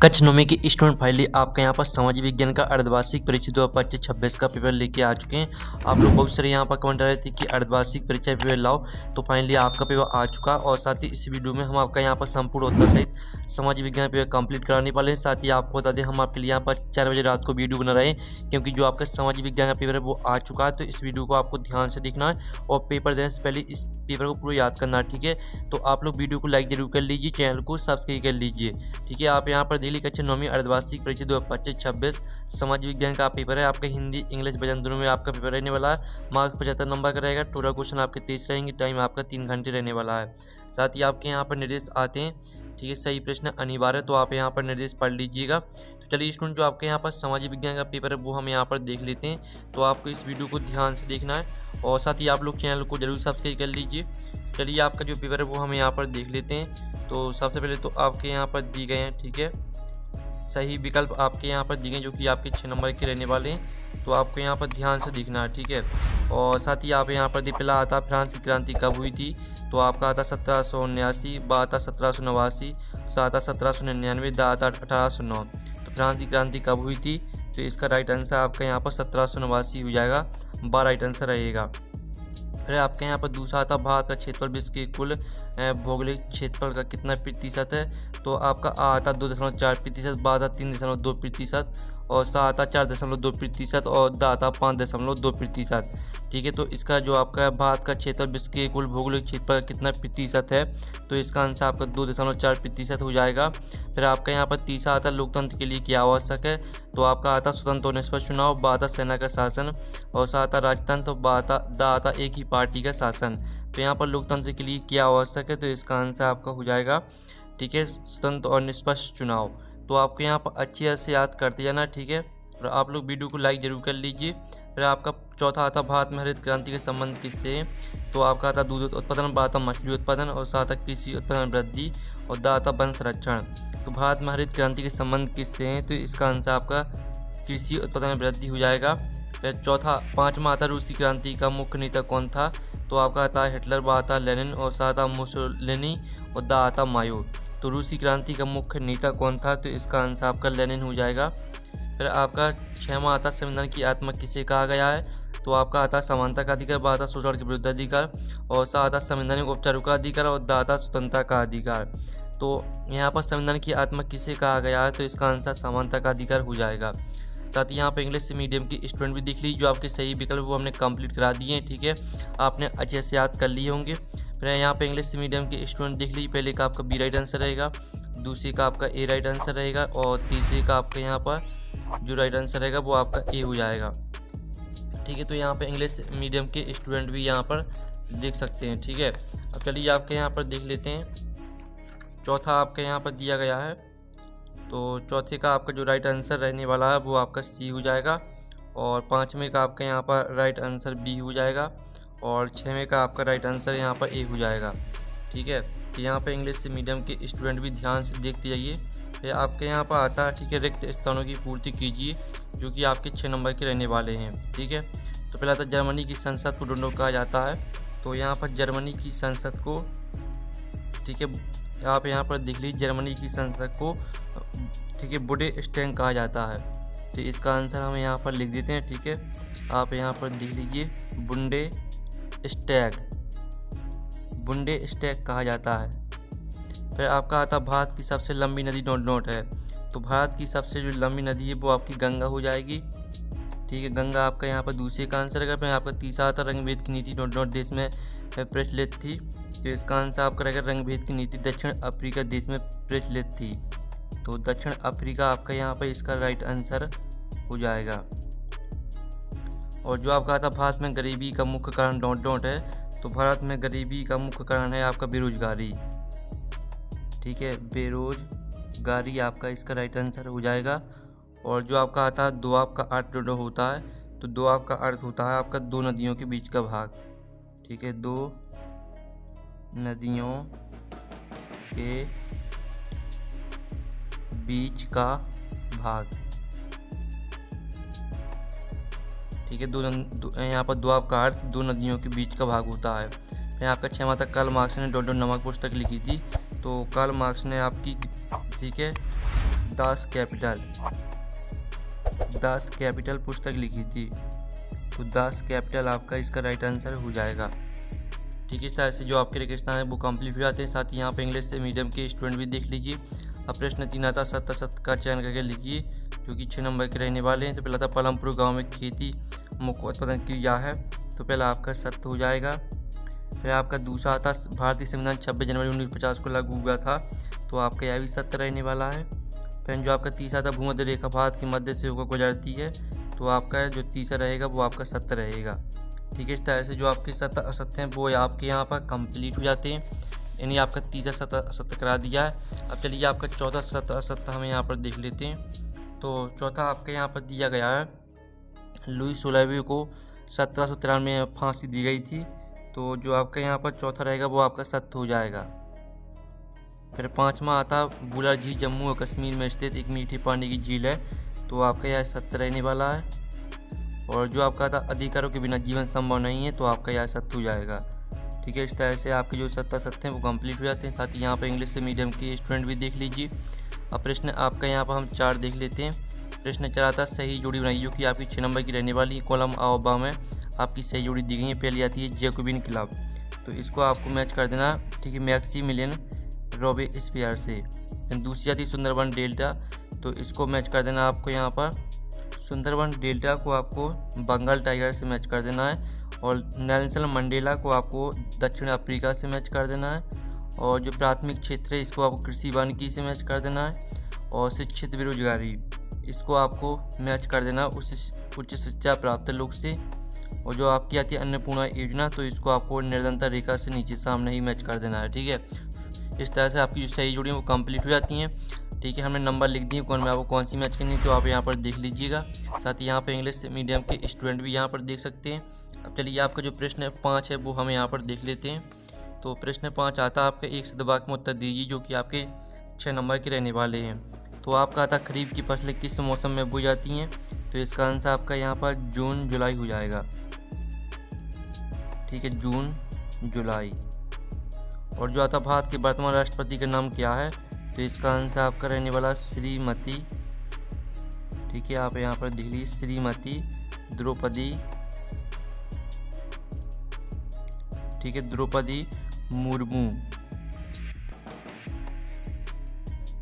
कक्षा 9 की student finally आपका यहाँ पर सामाजिक विज्ञान का अर्धवार्षिक परीक्षा 2025-26 का पेपर लेके आ चुके हैं। आप लोग बहुत सारे यहाँ पर कमेंट आ रहे थे कि अर्धवार्षिक परीक्षा पेपर लाओ, तो फाइनली आपका पेपर आ चुका। और साथ ही इस वीडियो में हम आपका यहाँ पर संपूर्ण उत्तर सहित सामाजिक विज्ञान पेपर कंप्लीट कराने वाले हैं। साथ ही आपको बता दें हम आपके लिए यहाँ पर 4 बजे रात को वीडियो बना रहे हैं, क्योंकि जो आपका सामाजिक विज्ञान का पेपर है वो आ चुका है। तो इस वीडियो को आपको ध्यान से देखना है और पेपर देने से पहले इस पेपर को पूरा याद करना है, ठीक है। तो आप लोग वीडियो को लाइक जरूर कर लीजिए, चैनल को सब्सक्राइब कर लीजिए, ठीक है। आप यहाँ पर दिल्ली कक्षा 9वीं अर्धवार्षिक परीक्षा 2025-26 समाज विज्ञान का पेपर है। आपका हिंदी इंग्लिश वजन दोनों में आपका पेपर रहने वाला है। मार्क्स 75 नंबर का रहेगा। टोटल क्वेश्चन आपके 30 रहेंगे। टाइम आपका 3 घंटे रहने वाला है। साथ ही आपके यहाँ पर निर्देश आते हैं, ठीक है। सही प्रश्न अनिवार्य, तो आप यहाँ पर निर्देश पढ़ लीजिएगा। तो चलिए स्टूडेंट, जो आपके यहाँ पर सामाजिक विज्ञान का पेपर है वो हम यहाँ पर देख लेते हैं। तो आपको इस वीडियो को ध्यान से देखना है और साथ ही आप लोग चैनल को जरूर सब्सक्राइब कर लीजिए। चलिए आपका जो पेपर है वो हम यहाँ पर देख लेते हैं। तो सबसे पहले तो आपके यहाँ पर दी गए हैं, ठीक है, सही विकल्प आपके यहाँ पर दिए गए जो कि आपके 6 नंबर के रहने वाले हैं। तो आपको यहाँ पर ध्यान से देखना है, ठीक है। और साथ ही आप यहाँ पर पहला आता फ्रांस की क्रांति कब हुई थी, तो आपका आता 1779, ब आता 1789, सा आता 1799, द आता 1809। तो फ्रांस की क्रांति कब हुई थी, तो इसका राइट आंसर आपका यहाँ पर 1789 हो जाएगा, बा राइट आंसर रहेगा। फिर आपके यहाँ पर दूसरा आता भारत का क्षेत्रफल विश्व के कुल भौगोलिक क्षेत्रफल का कितना प्रतिशत है, तो आपका आ आता 2.4%, बा आता 3.2%, और सा आता 4.2% और द आता 5.2%, ठीक है। तो इसका जो आपका भारत का क्षेत्रफल विश्व के कुल भौगोलिक क्षेत्रफल का कितना प्रतिशत है, तो इसका आंसर आपका 2.4% हो जाएगा। फिर आपका यहाँ पर तीसरा आता लोकतंत्र के लिए क्या आवश्यक है, तो आपका आता स्वतंत्र और निष्पक्ष चुनाव, बा आता सेना का शासन, और सा आता राजतंत्र, द आता एक ही पार्टी का शासन। तो यहाँ पर लोकतंत्र के लिए क्या आवश्यक है, तो इसका आंसर आपका हो जाएगा, ठीक है, स्वतंत्र और निष्पक्ष चुनाव। तो आपको यहाँ पर अच्छी से याद करते जाना, ठीक है। और आप लोग वीडियो को लाइक जरूर कर लीजिए। फिर आपका चौथा आता भारत में हरित क्रांति के संबंध किससे है, तो आपका आता दूध उत्पादन, बा आता मछली उत्पादन, और सा आता कृषि उत्पादन वृद्धि, और द आता वन संरक्षण। तो भारत में हरित क्रांति के संबंध किससे हैं, तो इसका आंसर आपका कृषि उत्पादन वृद्धि हो जाएगा। फिर पाँचवा आता रूसी क्रांति का मुख्य नेता कौन था, तो आपका आता हिटलर, बा आता लेनिन, और सा आता मुसोलिनी, और द आता माओ। तो रूसी क्रांति का मुख्य नेता कौन था, तो इसका आंसर आपका लेनिन हो जाएगा। फिर आपका 6वां आता संविधान की आत्मा किसे कहा गया है, तो आपका आता समानता का अधिकार, बा आता शोषण के विरुद्ध अधिकार, और सा आता संवैधानिक उपचारों का अधिकार, और द आता स्वतंत्रता का अधिकार। तो यहाँ पर संविधान की आत्मा किसे कहा गया है, तो इसका आंसर समानता का अधिकार हो जाएगा। साथ ही यहाँ पर इंग्लिश मीडियम की स्टूडेंट भी देख लीजिए, जो आपके सही विकल्प वो हमने कंप्लीट करा दिए हैं, ठीक है। आपने अच्छे से याद कर लिए होंगे। फिर यहाँ पे इंग्लिश मीडियम के स्टूडेंट देख लीजिए, पहले का आपका बी राइट आंसर रहेगा, दूसरे का आपका ए राइट आंसर रहेगा, और तीसरे का आपका यहाँ पर जो राइट आंसर रहेगा वो आपका ए हो जाएगा, ठीक है। तो यहाँ पे इंग्लिश मीडियम के स्टूडेंट भी यहाँ पर देख सकते हैं, ठीक है। अब चलिए आपके यहाँ पर देख लेते हैं। चौथा आपके यहाँ पर दिया गया है, तो चौथे का आपका जो राइट आंसर रहने वाला है वो आपका सी हो जाएगा, और पाँचवें का आपका यहाँ पर राइट आंसर बी हो जाएगा, और 6वें का आपका राइट आंसर यहाँ पर ए हो जाएगा, ठीक है। तो यहाँ पर इंग्लिश मीडियम के स्टूडेंट भी ध्यान से देखते जाइए। फिर आपके यहाँ पर आता है, ठीक है, रिक्त स्थानों की पूर्ति कीजिए, जो कि आपके 6 नंबर के रहने वाले हैं, ठीक है। तो पहला आता जर्मनी की संसद को डोंडो कहा जाता है, तो यहाँ पर जर्मनी की संसद को, ठीक है, आप यहाँ पर देख लीजिए, जर्मनी की संसद को, ठीक है, बुंडेस्टैग कहा जाता है। तो इसका आंसर हम यहाँ पर लिख देते हैं, ठीक है। आप यहाँ पर देख लीजिए, बुंडेस्टैग कहा जाता है। फिर आपका आता भारत की सबसे लंबी नदी नोट है, तो भारत की सबसे जो लंबी नदी है वो आपकी गंगा हो जाएगी, ठीक है। गंगा आपका यहाँ पर दूसरे का आंसर रहेगा। फिर आपका तीसरा आता रंगभेद की नीति नोट देश में प्रचलित थी, तो इसका आंसर आपका रहेगा रंगभेद की नीति दक्षिण अफ्रीका देश में प्रचलित थी, तो दक्षिण अफ्रीका आपका यहाँ पर इसका राइट आंसर हो जाएगा। और जो आपका आता भारत में गरीबी का मुख्य कारण डॉट है, तो भारत में गरीबी का मुख्य कारण है आपका बेरोजगारी, ठीक है, बेरोजगारी आपका इसका राइट आंसर हो जाएगा। और जो आपका आता है दोआब का अर्थ जो होता है, तो दोआब का अर्थ होता है आपका दो नदियों के बीच का भाग, ठीक है, दो नदियों के बीच का भाग, ठीक है। यहाँ पर दोआब का अर्थ दो नदियों के बीच का भाग होता है। फिर आपका 6वां था कार्ल मार्क्स ने डॉट नमक पुस्तक लिखी थी, तो कार्ल मार्क्स ने आपकी, ठीक है, दास कैपिटल पुस्तक लिखी थी? तो दास कैपिटल आपका इसका राइट आंसर हो जाएगा। ठीक है, इस तरह से जो आपके रिक्वेस्ट हैं वो कंप्लीट हो जाते हैं। साथ ही यहाँ पे इंग्लिश से मीडियम के स्टूडेंट भी देख लीजिए। अब प्रश्न 3 आता सत्य असत्य का चयन करके लिखिए, जो कि 6 नंबर के रहने वाले हैं। तो पहला था पलमपुर गाँव में खेती मुख्य उत्पादन क्रिया है, तो पहला आपका सत्य हो जाएगा। फिर आपका दूसरा आता भारतीय संविधान 26 जनवरी 1950 को लागू हुआ था, तो आपका यह भी सत्य रहने वाला है। फिर जो आपका तीसरा था भूमध्य रेखा भारत के मध्य से होकर गुजरती है, तो आपका जो तीसरा रहेगा वो आपका सत्य रहेगा। ठीक है, इस तरह से जो आपके सत्य असत्य हैं वो आपके यहाँ पर कंप्लीट हो जाते हैं। यानी आपका तीसरा सत्य असत्य करा दिया है। अब चलिए आपका चौथा सत्य असत्य हमें यहाँ पर देख लेते हैं। तो चौथा आपके यहाँ पर दिया गया है लुई 16वीं को 1793 में फांसी दी गई थी, तो जो आपका यहाँ पर चौथा रहेगा वो आपका सत्य हो जाएगा। फिर पांचवा आता बुलर झील जम्मू और कश्मीर में स्थित एक मीठे पानी की झील है, तो आपका यह सत्य रहने वाला है। और जो आपका था अधिकारों के बिना जीवन संभव नहीं है, तो आपका यह सत्य हो जाएगा। ठीक है, इस तरह से आपके जो सत्य सत्य हैं वो कंप्लीट हो जाते हैं। साथ ही यहाँ पर इंग्लिश से मीडियम के स्टूडेंट भी देख लीजिए। अब प्रश्न आपका यहाँ पर हम 4 देख लेते हैं। प्रश्न 4 आता सही जोड़ी बनाइए, जो कि आपकी 6 नंबर की रहने वाली। कॉलम आ और बा में आपकी सही जोड़ी दी गई है। पहली आती है जैकोबिन क्लब, तो इसको आपको मैच कर देना। ठीक है, मैक्सिमिलियन रॉबेस्पियर से। दूसरी आती है सुंदरबन डेल्टा, तो इसको मैच कर देना आपको यहाँ पर। सुंदरबन डेल्टा को आपको बंगाल टाइगर से मैच कर देना है। और नेल्सन मंडेला को आपको दक्षिण अफ्रीका से मैच कर देना है। और जो प्राथमिक क्षेत्र है इसको आपको कृषि वानिकी से मैच कर देना है। और शिक्षित बेरोजगारी इसको आपको मैच कर देना उच्च शिक्षा प्राप्त लोग से। और जो आपकी आती है अन्नपूर्णा योजना, तो इसको आपको निर्धनता रेखा से नीचे सामने ही मैच कर देना है। ठीक है, इस तरह से आपकी जो सही जोड़ी वो कंप्लीट हो जाती हैं। ठीक है, हमने नंबर लिख दिए कौन में आपको कौन सी मैच करनी है, तो आप यहाँ पर देख लीजिएगा। साथ ही यहाँ पर इंग्लिश मीडियम के स्टूडेंट भी यहाँ पर देख सकते हैं। अब चलिए आपका जो प्रश्न 5 है वो हम यहाँ पर देख लेते हैं। तो प्रश्न 5 आता है आपके एक शब्द वाक्य में उत्तर दीजिए, जो कि आपके 6 नंबर के रहने वाले हैं। तो आपका आता खरीफ की फसलें किस मौसम में बोई जाती हैं, तो इसका आंसर आपका यहाँ पर जून जुलाई हो जाएगा। ठीक है, जून जुलाई। और जो आता भारत के वर्तमान राष्ट्रपति का नाम क्या है, तो इसका आंसर आपका रहने वाला श्रीमती। ठीक है, आप यहाँ पर देख लीजिए श्रीमती द्रौपदी। ठीक है, द्रौपदी मुर्मू।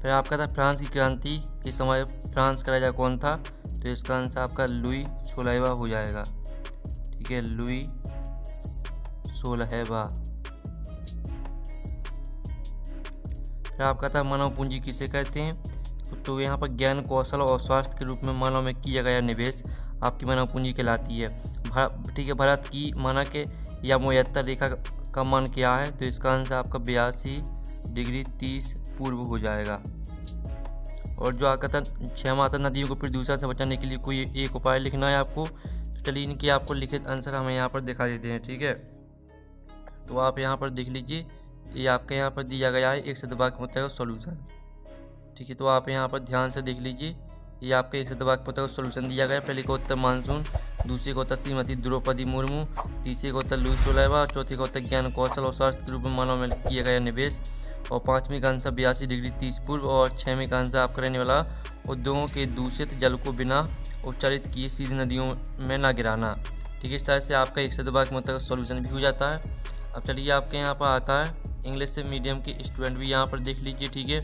फिर आपका था फ्रांस की क्रांति के समय फ्रांस का राजा कौन था, तो इसका आंसर आपका लुई 16वां हो जाएगा। ठीक है, लुई 16वां। फिर आपका था मानव पूंजी किसे कहते हैं, तो यहाँ पर ज्ञान कौशल और स्वास्थ्य के रूप में मानव में किया गया निवेश आपकी मानव पूंजी कहलाती है। ठीक है, भारत की माना के या 73 रेखा का मान क्या है, तो इसका आंसर आपका 82 डिग्री 30 पूर्व हो जाएगा। और जो आपका था 6वां आता नदियों को प्रदूषण से बचाने के लिए कोई एक उपाय लिखना है आपको। तो चलिए इनके आपको लिखित आंसर हमें यहाँ पर दिखा देते हैं। ठीक है, तो आप यहाँ पर देख लीजिए, ये आपके यहाँ पर दिया गया है एक शब्द वाक्य उत्तर का सॉल्यूशन। ठीक है, तो आप यहाँ पर ध्यान से देख लीजिए, ये आपके एक शब्द वाक्य उत्तर का सॉल्यूशन दिया गया है। पहले का उत्तर मानसून, दूसरे का उत्तर श्रीमती द्रौपदी मुर्मू, तीसरे का उत्तर लुई 16वां, चौथे का उत्तर ज्ञान कौशल और स्वास्थ्य के रूप में मानव में किया गया निवेश, और 5वीं का आंसर 82 डिग्री 30 पूर्व, और 6वीं का आंसर आपका रहने वाला उद्योगों के दूषित जल को बिना उपचारित किए सीधे नदियों में ना गिराना। ठीक है, इस तरह से आपका एक शब्द वाक्य उत्तर का सॉल्यूशन भी हो जाता है। अब चलिए आपके यहाँ पर आता है इंग्लिश से मीडियम के स्टूडेंट भी यहाँ पर देख लीजिए। ठीक है,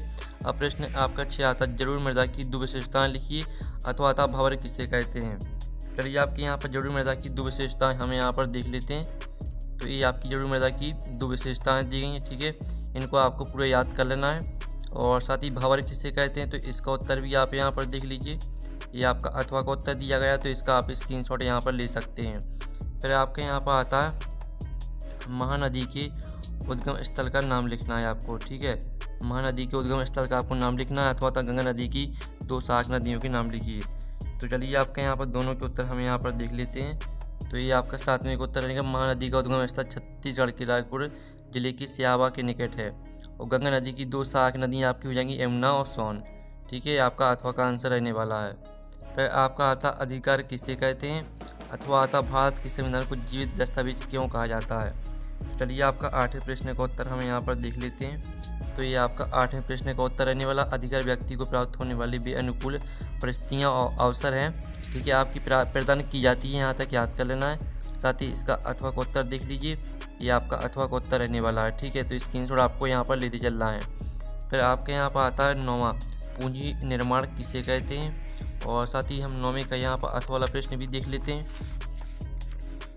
अब प्रश्न आपका 6 आता है जरूर मृदा की 2 विशेषताएं लिखिए, अथवा आता भंवर किसे कहते हैं। चलिए आपके यहाँ पर जरूर मृदा की 2 विशेषताएं हमें यहाँ पर देख लेते हैं। तो ये आपकी जरूर मृदा की 2 विशेषताएं दी गई हैं। ठीक है, इनको आपको पूरा याद कर लेना है। और साथ ही भंवर किसे कहते हैं, तो इसका उत्तर भी आप यहाँ पर देख लीजिए। ये आपका अथवा का उत्तर दिया गया, तो इसका आप स्क्रीनशॉट यहाँ पर ले सकते हैं। फिर आपके यहाँ पर आता है महानदी के उद्गम स्थल का नाम लिखना है आपको। ठीक है, महानदी के उद्गम स्थल का आपको नाम लिखना है, अथवा गंगा नदी की 2 सहायक नदियों के नाम लिखिए। तो चलिए आपके यहाँ पर दोनों के उत्तर हम यहाँ पर देख लेते हैं। तो ये आपका 7वें का उत्तर रहेगा महानदी का उद्गम स्थल छत्तीसगढ़ के रायपुर जिले की सियावा के निकट है। और गंगा नदी की 2 सहायक नदियाँ आपकी हो जाएंगी यमुना और सोन। ठीक है, आपका अथवा का आंसर रहने वाला है। फिर आपका आता अधिकार किसे कहते हैं, अथवा आता भारत के संविधान को जीवित दस्तावेज क्यों कहा जाता है। चलिए आपका 8वें प्रश्न का उत्तर हम यहाँ पर देख लेते हैं। तो ये आपका 8वें प्रश्न का उत्तर रहने वाला। अधिकार व्यक्ति को प्राप्त होने वाली भी अनुकूल परिस्थितियाँ और अवसर हैं, ठीक है, आपकी प्रदान की जाती है, यहाँ तक याद कर लेना है। साथ ही इसका अथवा का उत्तर देख लीजिए, ये आपका अथवा का उत्तर रहने वाला है, ठीक है। तो स्क्रीनशॉट आपको यहाँ पर लेते चलना है। फिर आपके यहाँ पर आता है 9वां, पूंजी निर्माण किसे कहते हैं, और साथ ही हम 9वें का यहाँ पर अथवा वाला प्रश्न भी देख लेते हैं,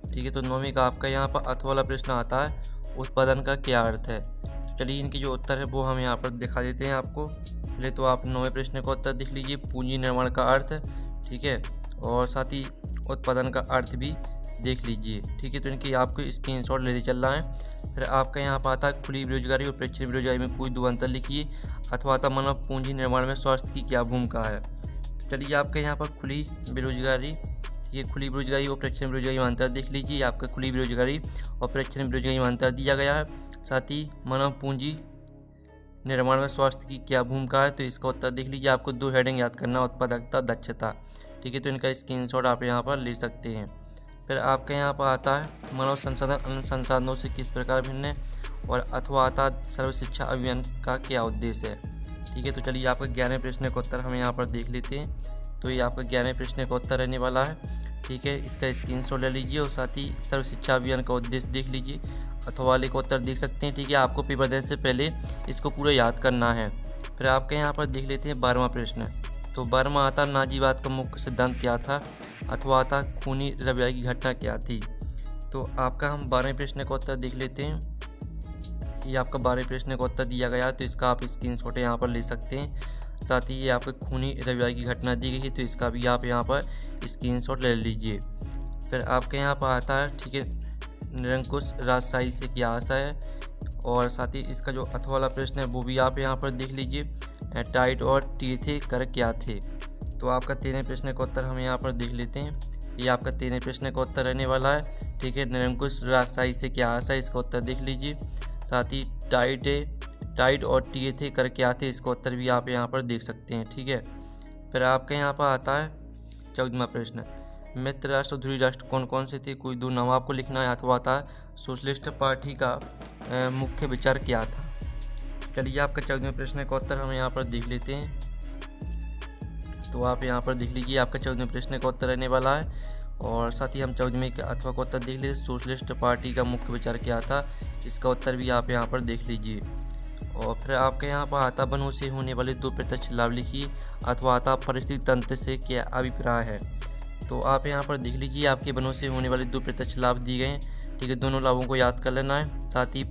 ठीक है। तो 9वें का आपका यहाँ पर अथवा वाला प्रश्न आता है, उत्पादन का क्या अर्थ है। तो चलिए इनके जो उत्तर है वो हम यहाँ पर दिखा देते हैं आपको। पहले तो आप 9वें प्रश्न का उत्तर देख लीजिए, पूंजी निर्माण का अर्थ, ठीक है, और साथ ही उत्पादन का अर्थ भी देख लीजिए, ठीक है। तो इनकी आपको स्क्रीनशॉट लेते चलना है। फिर आपका यहाँ पर आता है खुली बेरोजगारी और प्रेक्षणिक बेरोजगारी में कोई दो अंतर लिखिए, अथवा आता मानव पूंजी निर्माण में स्वास्थ्य की क्या भूमिका है। तो चलिए आपके यहाँ पर खुली बेरोजगारी, ये खुली बेरोजगारी और प्रेक्षणिक बेरोजगारी में अंतर देख लीजिए। आपका खुली बेरोजगारी और प्रेक्षणिक बेरोजगारी में अंतर दिया गया है। साथ ही मानव पूंजी निर्माण में स्वास्थ्य की क्या भूमिका है, तो इसका उत्तर देख लीजिए। आपको 2 हेडिंग याद करना, उत्पादकता, दक्षता, ठीक है। तो इनका स्क्रीनशॉट आप यहाँ पर ले सकते हैं। फिर आपके यहाँ पर आता है मानव संसाधन अन्य संसाधनों से किस प्रकार भिन्न है, और अथवा आता सर्व शिक्षा अभियान का क्या उद्देश्य है, ठीक है। तो चलिए आपका 11वें प्रश्न का उत्तर हम यहाँ पर देख लेते हैं। तो ये आपका 11वें प्रश्न का उत्तर रहने वाला है, ठीक है। इसका स्क्रीनशॉट ले लीजिए और साथ ही सर्व शिक्षा अभियान का उद्देश्य देख लीजिए, अथवा वाले का उत्तर देख सकते हैं, ठीक है। आपको पेपर देने से पहले इसको पूरा याद करना है। फिर आपके यहाँ पर देख लेते हैं 12वां प्रश्न। तो 12वां आता नाजीवाद का मुख्य सिद्धांत क्या था, अथवा आता खूनी रवैया की घटना क्या थी। तो आपका हम 12वें प्रश्न का उत्तर देख लेते हैं। ये आपका 12वें प्रश्न का उत्तर दिया गया, तो इसका आप स्क्रीनशॉट यहाँ पर ले सकते हैं। साथ ही ये आपका खूनी रवैया की घटना दी गई है, तो इसका भी आप यहाँ पर स्क्रीनशॉट ले लीजिए। फिर आपके यहाँ पर आता है, ठीक है, निरंकुश राजशाही से क्या आशा है, और साथ ही इसका जो अथवा वाला प्रश्न है वो भी आप यहाँ पर देख लीजिए। टाइट और टी थे कर क्या थे। तो आपका 13वें प्रश्न का उत्तर हम यहाँ पर देख लेते हैं। ये आपका 13वें प्रश्न का उत्तर रहने वाला है, ठीक है। निरंकुश राजशाही से क्या आशा है, इसका उत्तर देख लीजिए। साथ ही टाइट और टी थे कर क्या थे, इसका उत्तर भी आप यहाँ पर देख सकते हैं, ठीक है। फिर आपके यहाँ पर आता है 14वां प्रश्न, मित्र राष्ट्र और ध्रुवीय राष्ट्र कौन कौन से थे, कोई 2 नाम आपको लिखना है, अथवा आता है सोशलिस्ट पार्टी का मुख्य विचार क्या था। चलिए आपका 14वें प्रश्न का उत्तर हम यहाँ पर देख लेते हैं। तो आप यहाँ पर देख लीजिए, आपका 14वें प्रश्न का उत्तर रहने वाला है, और साथ ही हम 14वें के अथवा का उत्तर देख लीजिए, सोशलिस्ट पार्टी का मुख्य विचार क्या था, इसका उत्तर भी आप यहाँ पर देख लीजिए। और फिर आपके यहाँ पर आता वनों से होने वाले 2 प्रत्यक्ष लाभ लिखिए, अथवा आता परिस्थिति तंत्र से क्या अभिप्राय है। तो आप यहाँ पर देख लीजिए, आपके वनों से होने वाले 2 प्रत्यक्ष लाभ दिए गए हैं, ठीक है। दोनों लाभों को याद कर लेना है। साथ ही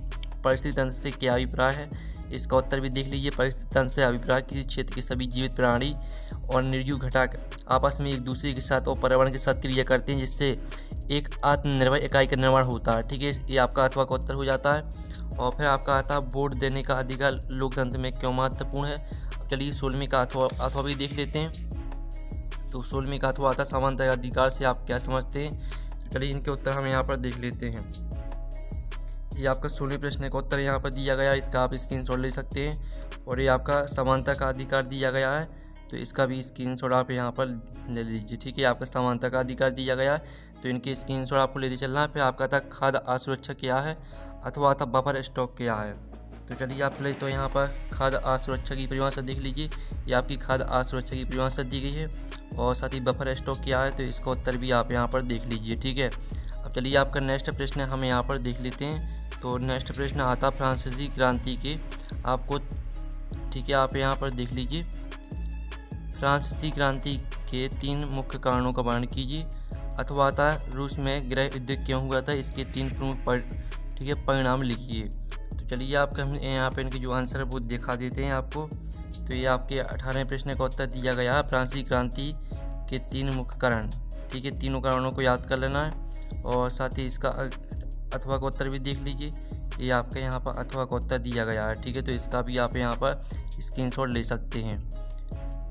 परिस्थिति तंत्र से क्या अभिप्राय है, इसका उत्तर भी देख लीजिए। परिस्थिति तंत्र से अभिप्राय किसी क्षेत्र के सभी जीवित प्राणी और निर्जीव घटक आपस में एक दूसरे के साथ और पर्यावरण के साथ क्रिया करते हैं, जिससे एक आत्मनिर्भर इकाई का निर्माण होता है, ठीक है। ये आपका अथवा का उत्तर हो जाता है। और फिर आपका आता है वोट देने का अधिकार लोकतंत्र में क्यों महत्वपूर्ण है। चलिए 16वें का अथवा भी देख लेते हैं। तो 16वें का अथवा आता है समानता अधिकार से आप क्या समझते हैं। तो चलिए इनके उत्तर हम यहाँ पर देख लेते हैं। ये आपका 16वें प्रश्न का उत्तर यहाँ पर दिया गया है, इसका आप स्क्रीनशॉट ले सकते हैं। और ये आपका समानता का अधिकार दिया गया है, तो इसका भी स्क्रीनशॉट आप यहाँ पर ले लीजिए, ठीक है। आपका समानता का अधिकार दिया गया है, तो इनके स्क्रीनशॉट आपको लेते चलना है। फिर आपका था खाद्य असुरक्षा क्या है, अथवा आता बफर स्टॉक क्या है। तो चलिए आप पहले तो यहाँ पर खाद्य असुरक्षा की परिभाषा देख लीजिए। ये आपकी खाद्य असुरक्षा की परिभाषा दी गई है, और साथ ही बफर स्टॉक क्या है, तो इसका उत्तर भी आप यहाँ पर देख लीजिए, ठीक है। अब चलिए आपका नेक्स्ट प्रश्न हम यहाँ पर देख लेते हैं। तो नेक्स्ट प्रश्न आता फ्रांसीसी क्रांति के आपको, ठीक है, आप यहाँ पर देख लीजिए। फ्रांसीसी क्रांति के 3 मुख्य कारणों का वर्णन कीजिए, अथवा आता रूस में गृह युद्ध क्यों हुआ था, इसके 3 प्रमुख ठीक है परिणाम लिखिए। तो चलिए आपका हम यहाँ पे इनके जो आंसर है वो दिखा देते हैं आपको। तो ये आपके 18वें प्रश्न का उत्तर दिया गया है, फ्रांसीसी क्रांति के 3 मुख्य कारण, ठीक है। तीनों कारणों को याद कर लेना है, और साथ ही इसका अथवा का उत्तर भी देख लीजिए। ये आपके यहाँ पर अथवा का उत्तर दिया गया है, ठीक है। तो इसका भी आप यहाँ पर स्क्रीनशॉट ले सकते हैं।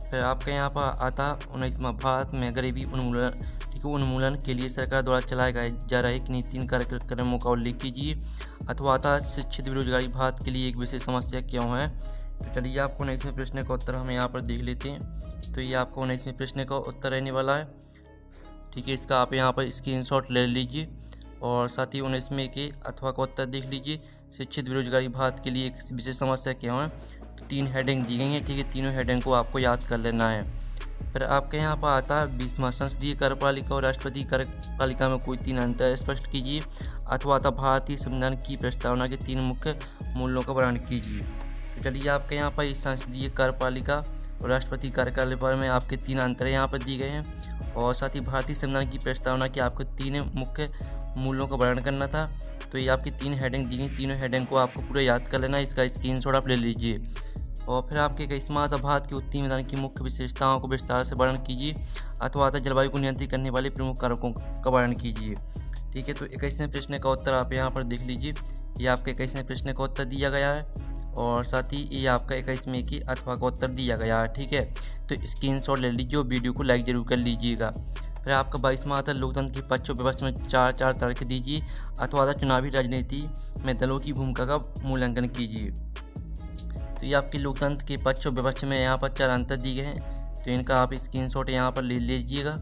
फिर आपके यहाँ पर आता 19वां भारत में गरीबी उन्मूलन, ठीक है, उन्मूलन के लिए सरकार द्वारा चलाए जा रहे किन्हीं 3 कार्यक्रमों का उल्लेख कीजिए, अथवा आता शिक्षित बेरोजगारी भारत के लिए एक विशेष समस्या क्यों है। तो चलिए आपको 19वें प्रश्न का उत्तर हम यहाँ पर देख लेते हैं। तो ये आपको 19वें प्रश्न का उत्तर रहने वाला है, ठीक है। इसका आप यहाँ पर स्क्रीनशॉट ले लीजिए, और साथ ही 19वें के अथवा का उत्तर देख लीजिए। शिक्षित बेरोजगारी भारत के लिए एक विशेष समस्या क्यों है। तो 3 हेडिंग दी गई हैं, ठीक है। तीनों हेडिंग को आपको याद कर लेना है। फिर आपके यहाँ पर आता है 20वां संसदीय कार्यपालिका और राष्ट्रपति कार्यपालिका में कोई 3 अंतर स्पष्ट कीजिए। अथवा आता भारतीय संविधान की प्रस्तावना के 3 मुख्य मूल्यों का वर्णन कीजिए। तो चलिए आपके यहाँ पर संसदीय कार्यपालिका और राष्ट्रपति कार्यकाल में आपके 3 अंतर यहाँ पर दिए गए हैं, और साथ ही भारतीय संविधान की प्रस्तावना के आपको 3 मुख्य मूल्यों का वर्णन करना था। तो ये आपकी 3 हेडिंग दी गई, तीनों हेडिंग को आपको पूरा याद कर लेना है। इसका स्क्रीनशॉट आप ले लीजिए। और फिर आपके 21वां आता भारत के उत्तीर्ण मैदान की मुख्य विशेषताओं को विस्तार से वर्णन कीजिए। अथवा आता जलवायु को नियंत्रित करने वाले प्रमुख कारकों का वर्णन कीजिए, ठीक है। तो 21वें प्रश्न का उत्तर आप यहाँ पर देख लीजिए। ये आपके 21वें प्रश्न का उत्तर दिया गया है, और साथ ही ये आपका 21वें की अथवा का उत्तर दिया गया है, ठीक है। तो स्क्रीनशॉट ले लीजिए और वीडियो को लाइक जरूर कर लीजिएगा। फिर आपका 22वां आता लोकतंत्र की पक्ष और विपक्ष में 4 तर्क दीजिए। अथवा चुनावी राजनीति में दलों की भूमिका का मूल्यांकन कीजिए। तो ये आपके लोकतंत्र के पक्ष और विपक्ष में यहाँ पर 4 अंतर दिए गए हैं, तो इनका आप स्क्रीनशॉट यहाँ पर ले लीजिएगा।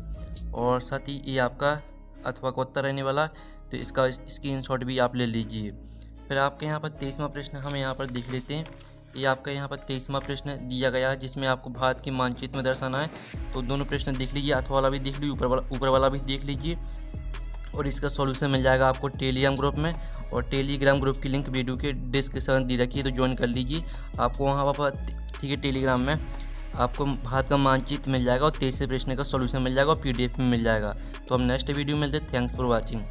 और साथ ही ये आपका अथवा का उत्तर रहने वाला, तो इसका स्क्रीनशॉट भी आप ले लीजिए। फिर आपके यहाँ पर 23वां प्रश्न हम यहाँ पर देख लेते हैं। ये आपका यहाँ पर 23वां प्रश्न दिया गया है, जिसमें आपको भारत के मानचित्र में दर्शाना है। तो दोनों प्रश्न देख लीजिए, अथवा वाला भी देख लीजिए, ऊपर वाला भी देख लीजिए। और इसका सॉल्यूशन मिल जाएगा आपको टेलीग्राम ग्रुप में, और टेलीग्राम ग्रुप की लिंक वीडियो के डिस्क्रिप्शन दी रखी है, तो ज्वाइन कर लीजिए। आपको वहाँ पर, ठीक है, टेलीग्राम में आपको भारत का मानचित्र मिल जाएगा और 23वें प्रश्न का सॉल्यूशन मिल जाएगा और PDF में मिल जाएगा। तो हम नेक्स्ट वीडियो में मिलते हैं। Thanks for watching.